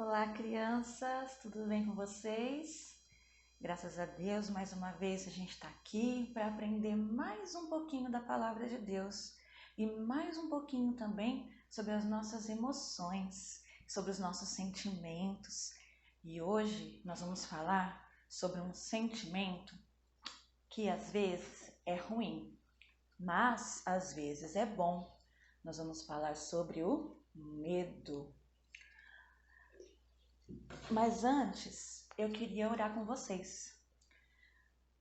Olá, crianças, tudo bem com vocês? Graças a Deus, mais uma vez a gente está aqui para aprender mais um pouquinho da palavra de Deus e mais um pouquinho também sobre as nossas emoções, sobre os nossos sentimentos. E hoje nós vamos falar sobre um sentimento que às vezes é ruim, mas às vezes é bom. Nós vamos falar sobre o medo. Mas antes, eu queria orar com vocês.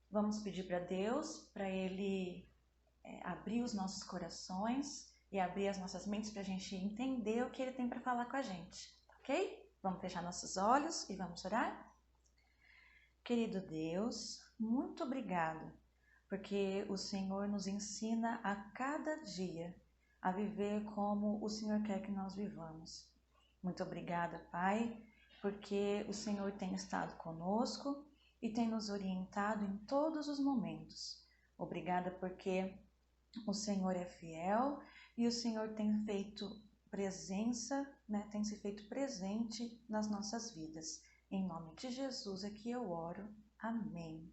Vamos pedir para Deus, para Ele abrir os nossos corações e abrir as nossas mentes para a gente entender o que Ele tem para falar com a gente, ok? Vamos fechar nossos olhos e vamos orar? Querido Deus, muito obrigado, porque o Senhor nos ensina a cada dia a viver como o Senhor quer que nós vivamos. Muito obrigada, Pai, porque o Senhor tem estado conosco e tem nos orientado em todos os momentos. Obrigada porque o Senhor é fiel e o Senhor tem feito presença, tem se feito presente nas nossas vidas. Em nome de Jesus é que eu oro. Amém.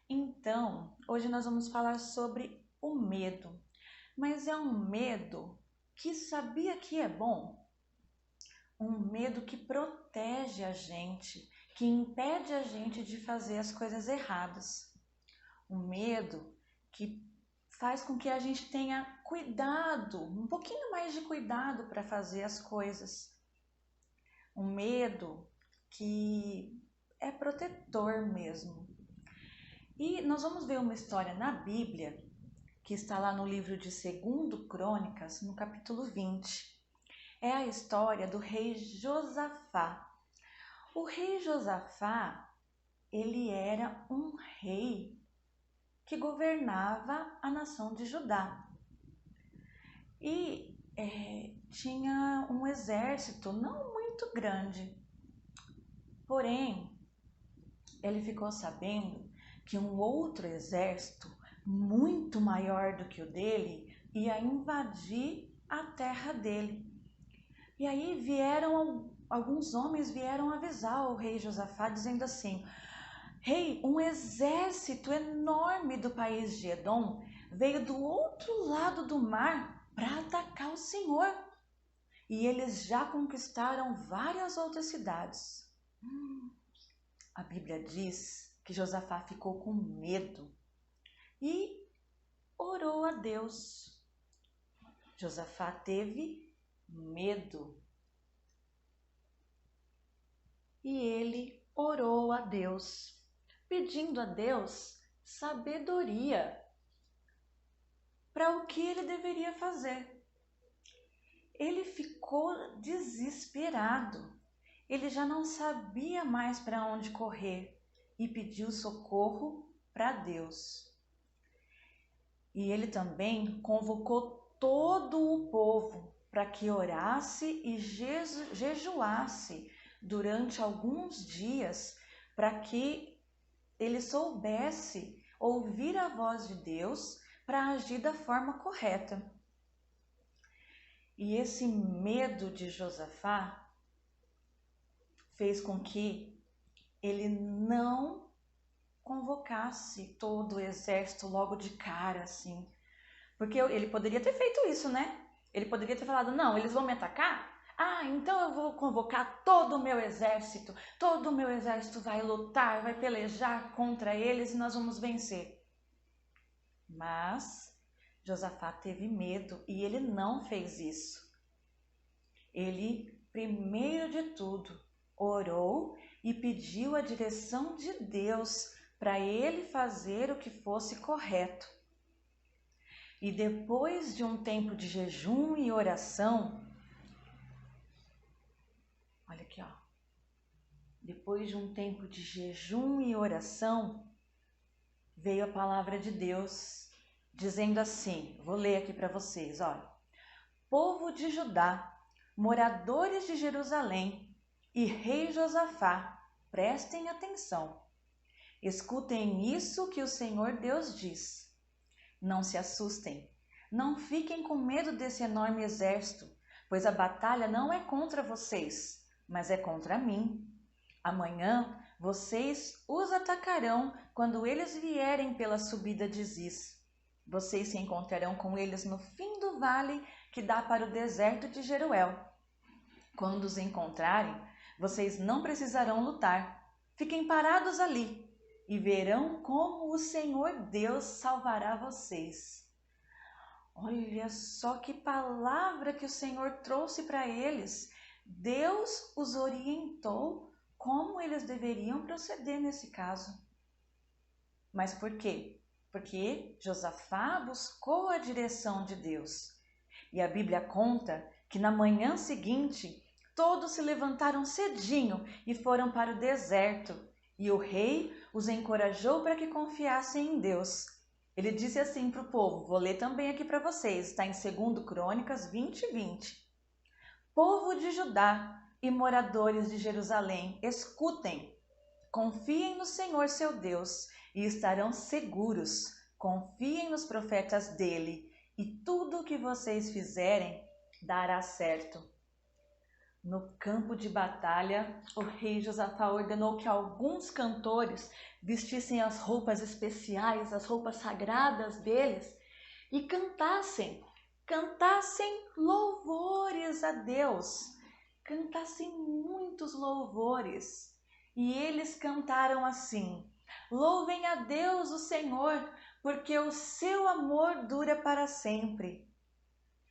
Então, hoje nós vamos falar sobre o medo, mas é um medo que sabia que é bom? Um medo que protege a gente, que impede a gente de fazer as coisas erradas. Um medo que faz com que a gente tenha cuidado, um pouquinho mais de cuidado para fazer as coisas. Um medo que é protetor mesmo. E nós vamos ver uma história na Bíblia, que está lá no livro de 2 Crônicas, no capítulo 20. É a história do rei Josafá. O rei Josafá, ele era um rei que governava a nação de Judá. E tinha um exército não muito grande. Porém, ele ficou sabendo que um outro exército, muito maior do que o dele, ia invadir a terra dele. E aí alguns homens vieram avisar o rei Josafá, dizendo assim: Rei, um exército enorme do país de Edom veio do outro lado do mar para atacar o Senhor. E eles já conquistaram várias outras cidades. A Bíblia diz que Josafá ficou com medo e orou a Deus. Josafá teve medo. E ele orou a Deus, pedindo a Deus sabedoria para o que ele deveria fazer. Ele ficou desesperado. Ele já não sabia mais para onde correr e pediu socorro para Deus. E ele também convocou todo o povo para que orasse e jejuasse durante alguns dias, para que ele soubesse ouvir a voz de Deus para agir da forma correta. E esse medo de Josafá fez com que ele não convocasse todo o exército logo de cara, assim. Porque ele poderia ter feito isso, né? Ele poderia ter falado: não, eles vão me atacar? Ah, então eu vou convocar todo o meu exército vai lutar, vai pelejar contra eles e nós vamos vencer. Mas Josafá teve medo e ele não fez isso. Ele, primeiro de tudo, orou e pediu a direção de Deus para ele fazer o que fosse correto. E depois de um tempo de jejum e oração, olha aqui, ó. Depois de um tempo de jejum e oração, veio a palavra de Deus, dizendo assim, vou ler aqui para vocês, olha. Povo de Judá, moradores de Jerusalém e rei Josafá, prestem atenção. Escutem isso que o Senhor Deus diz. Não se assustem, não fiquem com medo desse enorme exército, pois a batalha não é contra vocês, mas é contra mim. Amanhã vocês os atacarão quando eles vierem pela subida de Ziz. Vocês se encontrarão com eles no fim do vale que dá para o deserto de Jeruel. Quando os encontrarem, vocês não precisarão lutar. Fiquem parados ali e verão como o Senhor Deus salvará vocês. Olha só que palavra que o Senhor trouxe para eles. Deus os orientou como eles deveriam proceder nesse caso. Mas por quê? Porque Josafá buscou a direção de Deus. E a Bíblia conta que na manhã seguinte, todos se levantaram cedinho e foram para o deserto. E o rei os encorajou para que confiassem em Deus. Ele disse assim para o povo, vou ler também aqui para vocês, está em 2 Crônicas 20:20. Povo de Judá e moradores de Jerusalém, escutem, confiem no Senhor seu Deus e estarão seguros. Confiem nos profetas dele e tudo o que vocês fizerem dará certo. No campo de batalha, o rei Josafá ordenou que alguns cantores vestissem as roupas especiais, as roupas sagradas deles e cantassem louvores a Deus, cantassem muitos louvores. E eles cantaram assim: louvem a Deus o Senhor, porque o seu amor dura para sempre.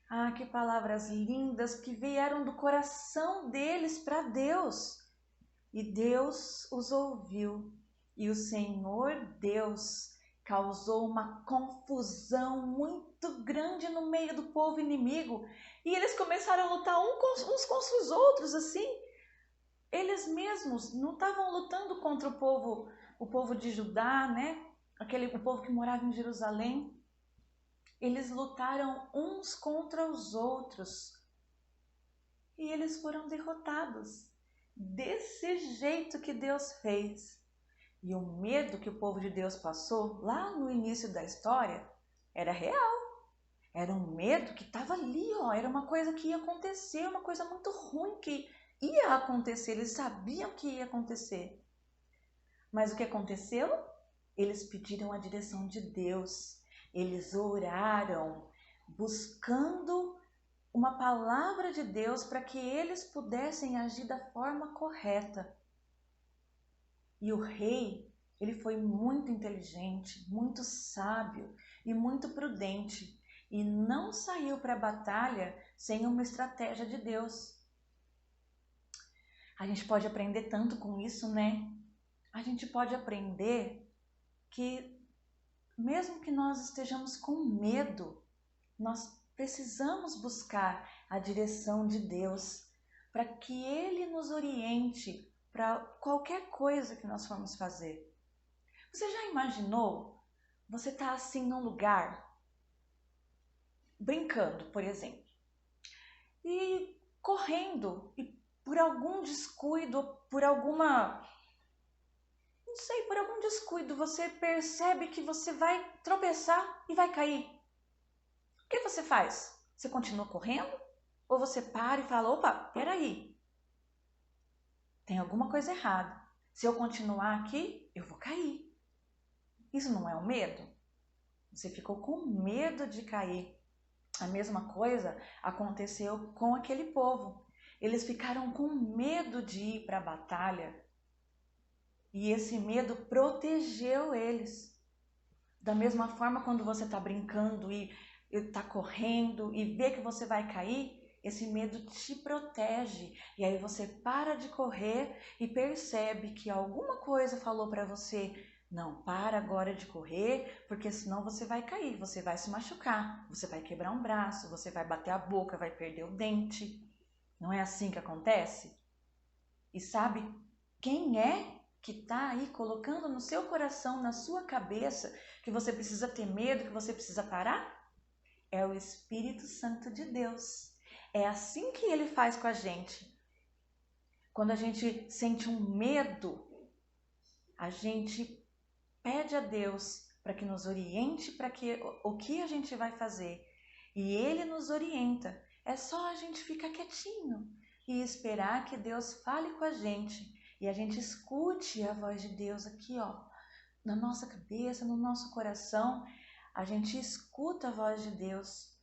Ah, que palavras lindas que vieram do coração deles para Deus. E Deus os ouviu. E o Senhor Deus causou uma confusão muito grande no meio do povo inimigo. E eles começaram a lutar uns com os outros, assim. Eles mesmos não estavam lutando contra o povo de Judá, né? O povo que morava em Jerusalém. Eles lutaram uns contra os outros e eles foram derrotados. Desse jeito que Deus fez. E o medo que o povo de Deus passou lá no início da história era real. Era um medo que estava ali, ó. Era uma coisa que ia acontecer, uma coisa muito ruim que ia acontecer. Eles sabiam que ia acontecer. Mas o que aconteceu? Eles pediram a direção de Deus. Eles oraram, buscando uma palavra de Deus para que eles pudessem agir da forma correta. E o rei, ele foi muito inteligente, muito sábio e muito prudente. E não saiu para a batalha sem uma estratégia de Deus. A gente pode aprender tanto com isso, né? A gente pode aprender que mesmo que nós estejamos com medo, nós precisamos buscar a direção de Deus para que Ele nos oriente para qualquer coisa que nós formos fazer. Você já imaginou? Você está assim num lugar, brincando, por exemplo, e correndo, e por algum descuido, por algum descuido, você percebe que você vai tropeçar e vai cair. O que você faz? Você continua correndo? Ou você para e fala, opa, peraí, tem alguma coisa errada. Se eu continuar aqui, eu vou cair. Isso não é um medo? Você ficou com medo de cair. A mesma coisa aconteceu com aquele povo. Eles ficaram com medo de ir para a batalha. E esse medo protegeu eles. Da mesma forma, quando você está brincando e está correndo e vê que você vai cair, esse medo te protege. E aí você para de correr e percebe que alguma coisa falou para você: não, para agora de correr, porque senão você vai cair, você vai se machucar, você vai quebrar um braço, você vai bater a boca, vai perder o dente. Não é assim que acontece? E sabe quem é que está aí colocando no seu coração, na sua cabeça, que você precisa ter medo, que você precisa parar? É o Espírito Santo de Deus. É assim que ele faz com a gente. Quando a gente sente um medo, a gente pede a Deus para que nos oriente para o que a gente vai fazer. E ele nos orienta. É só a gente ficar quietinho, e esperar que Deus fale com a gente e a gente escute a voz de Deus aqui, ó, na nossa cabeça, no nosso coração. A gente escuta a voz de Deus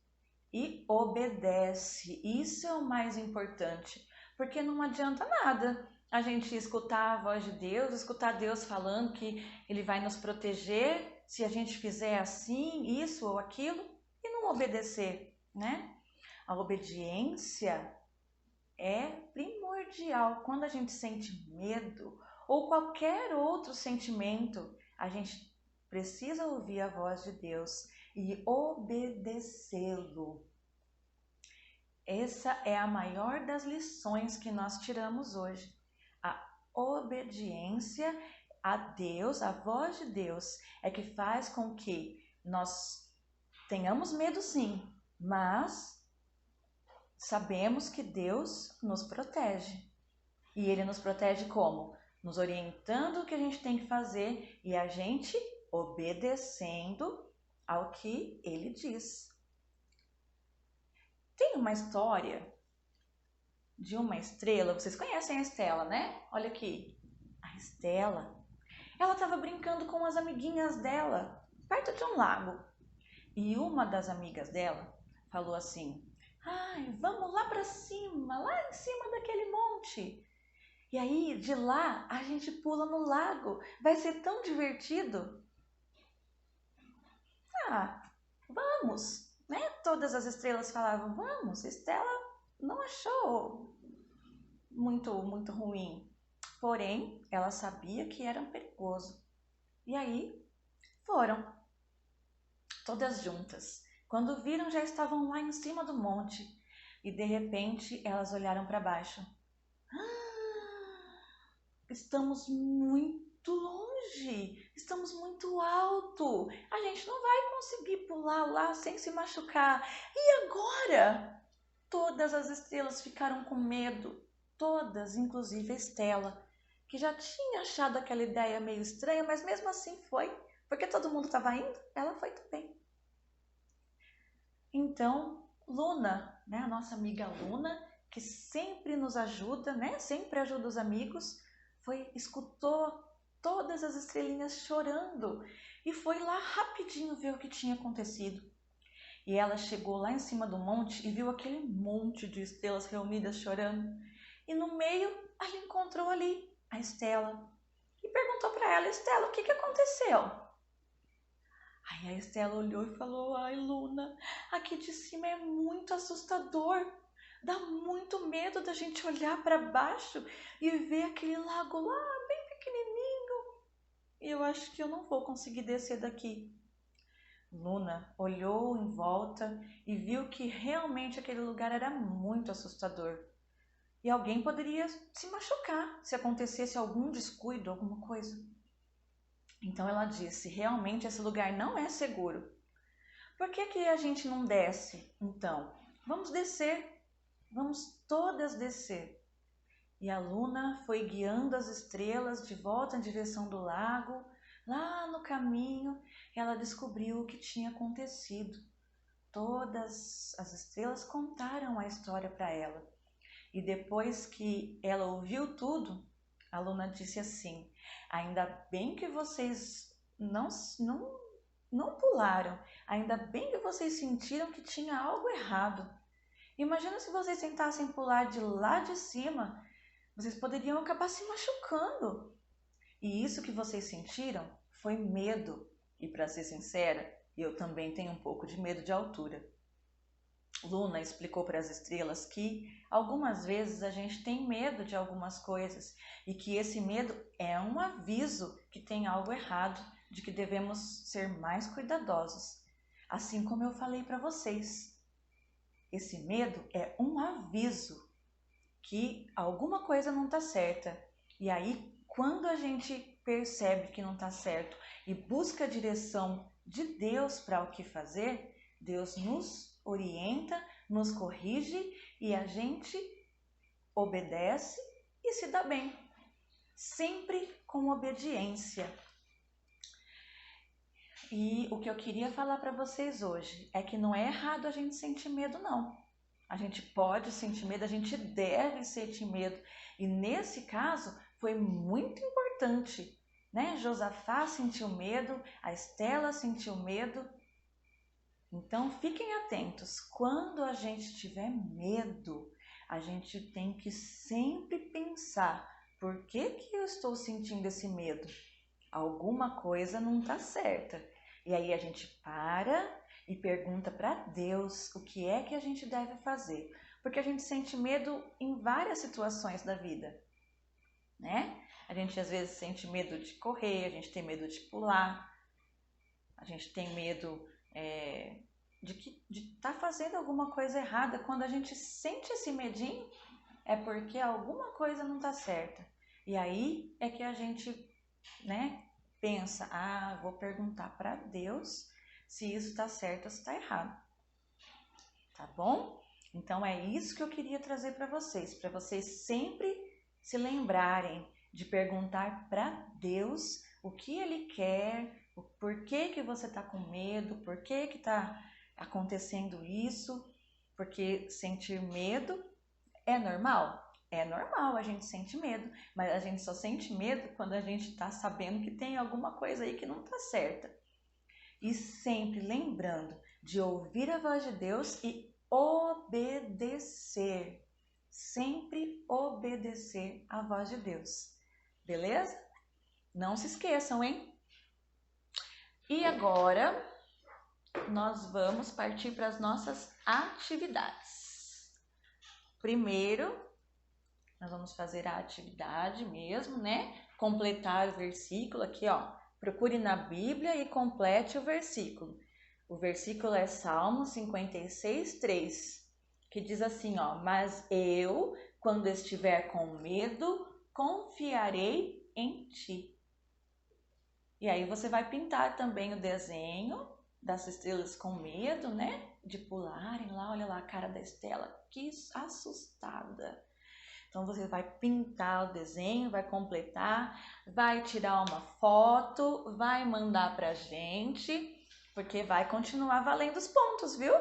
e obedece. Isso é o mais importante, porque não adianta nada a gente escutar a voz de Deus, escutar Deus falando que Ele vai nos proteger se a gente fizer assim, isso ou aquilo, e não obedecer, né? A obediência é primordial. Quando a gente sente medo ou qualquer outro sentimento, a gente precisa ouvir a voz de Deus e obedecê-lo. Essa é a maior das lições que nós tiramos hoje. A obediência a Deus, a voz de Deus, é que faz com que nós tenhamos medo, sim, mas sabemos que Deus nos protege. E Ele nos protege como? Nos orientando o que a gente tem que fazer e a gente obedecendo ao que Ele diz. Tem uma história de uma estrela, vocês conhecem a Estela, né? Olha aqui, a Estela, ela estava brincando com as amiguinhas dela, perto de um lago. E uma das amigas dela falou assim: ai, vamos lá para cima, lá em cima daquele monte. E aí, de lá, a gente pula no lago. Vai ser tão divertido. Ah, vamos, né? Todas as estrelas falavam, vamos. Estela não achou muito ruim. Porém, ela sabia que era perigoso. E aí, foram, todas juntas. Quando viram, já estavam lá em cima do monte. E de repente, elas olharam para baixo. Estamos muito longe, estamos muito alto. A gente não vai conseguir pular lá sem se machucar. E agora? Todas as estrelas ficaram com medo, todas, inclusive a Estela, que já tinha achado aquela ideia meio estranha, mas mesmo assim foi, porque todo mundo estava indo, ela foi também. Então, Luna, né, a nossa amiga Luna, que sempre nos ajuda, né, sempre ajuda os amigos, escutou todas as estrelinhas chorando e foi lá rapidinho ver o que tinha acontecido. E ela chegou lá em cima do monte e viu aquele monte de estrelas reunidas chorando. E no meio, ela encontrou ali a Estela e perguntou para ela: Estela, o que aconteceu? Aí a Estela olhou e falou: ai, Luna, aqui de cima é muito assustador. Dá muito medo da gente olhar para baixo e ver aquele lago lá bem pequenininho. E eu acho que eu não vou conseguir descer daqui. Luna olhou em volta e viu que realmente aquele lugar era muito assustador. E alguém poderia se machucar se acontecesse algum descuido, alguma coisa. Então ela disse: realmente esse lugar não é seguro. Por que a gente não desce? Então, vamos descer. Vamos todas descer. E a Luna foi guiando as estrelas de volta em direção do lago. Lá no caminho, ela descobriu o que tinha acontecido. Todas as estrelas contaram a história para ela. E depois que ela ouviu tudo, a Luna disse assim: ainda bem que vocês não pularam, ainda bem que vocês sentiram que tinha algo errado. Imagina se vocês tentassem pular de lá de cima, vocês poderiam acabar se machucando. E isso que vocês sentiram foi medo. E para ser sincera, eu também tenho um pouco de medo de altura. Luna explicou para as estrelas que algumas vezes a gente tem medo de algumas coisas e que esse medo é um aviso que tem algo errado, de que devemos ser mais cuidadosos. Assim como eu falei para vocês, esse medo é um aviso que alguma coisa não está certa. E aí, quando a gente percebe que não está certo e busca a direção de Deus para o que fazer, Deus nos orienta, nos corrige e a gente obedece e se dá bem. Sempre com obediência. E o que eu queria falar para vocês hoje é que não é errado a gente sentir medo, não. A gente pode sentir medo, a gente deve sentir medo. E nesse caso foi muito importante, né? Josafá sentiu medo, a Estela sentiu medo. Então fiquem atentos, quando a gente tiver medo, a gente tem que sempre pensar, por que que eu estou sentindo esse medo? Alguma coisa não está certa. E aí a gente para e pergunta para Deus o que é que a gente deve fazer. Porque a gente sente medo em várias situações da vida, né? A gente às vezes sente medo de correr, a gente tem medo de pular, a gente tem medo de estar fazendo alguma coisa errada. Quando a gente sente esse medinho, é porque alguma coisa não está certa. E aí é que a gente, né, pensa, vou perguntar para Deus se isso está certo ou se está errado. Tá bom? Então é isso que eu queria trazer para vocês sempre se lembrarem de perguntar para Deus o que Ele quer, o porquê que você está com medo, por que está acontecendo isso, porque sentir medo é normal. É normal, a gente sente medo, mas a gente só sente medo quando a gente está sabendo que tem alguma coisa aí que não está certa. E sempre lembrando de ouvir a voz de Deus e obedecer. Sempre obedecer a voz de Deus. Beleza? Não se esqueçam, hein? E agora nós vamos partir para as nossas atividades. Primeiro, nós vamos fazer a atividade mesmo, né? Completar o versículo aqui, ó. Procure na Bíblia e complete o versículo. O versículo é Salmo 56, 3, que diz assim, ó: mas eu, quando estiver com medo, confiarei em ti. E aí você vai pintar também o desenho das estrelas com medo, né? De pularem lá, olha lá a cara da Estela, que assustada. Então você vai pintar o desenho, vai completar, vai tirar uma foto, vai mandar pra gente, porque vai continuar valendo os pontos, viu?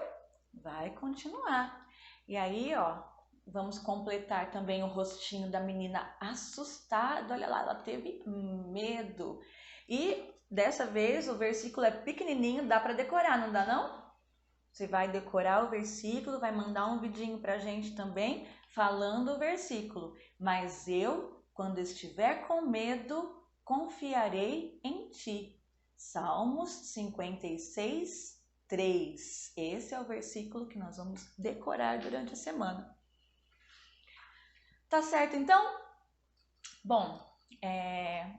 Vai continuar. E aí, ó, vamos completar também o rostinho da menina assustada. Olha lá, ela teve medo. E dessa vez o versículo é pequenininho, dá para decorar, não dá não? Você vai decorar o versículo, vai mandar um vidinho pra gente também, falando o versículo. Mas eu, quando estiver com medo, confiarei em ti. Salmos 56, 3. Esse é o versículo que nós vamos decorar durante a semana. Tá certo, então? Bom,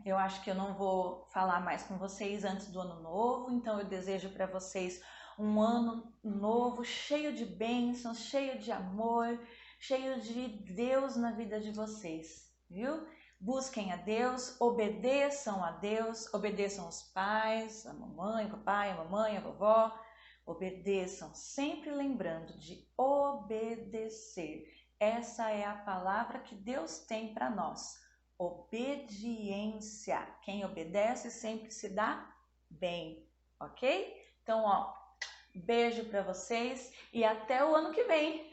eu acho que eu não vou falar mais com vocês antes do ano novo, então eu desejo para vocês um ano novo cheio de bênçãos, cheio de amor, cheio de Deus na vida de vocês, viu? Busquem a Deus, obedeçam os pais, a mamãe, o papai, a mamãe, a vovó, obedeçam, sempre lembrando de obedecer. Essa é a palavra que Deus tem para nós. Obediência. Quem obedece sempre se dá bem, ok? Então, ó, beijo para vocês e até o ano que vem.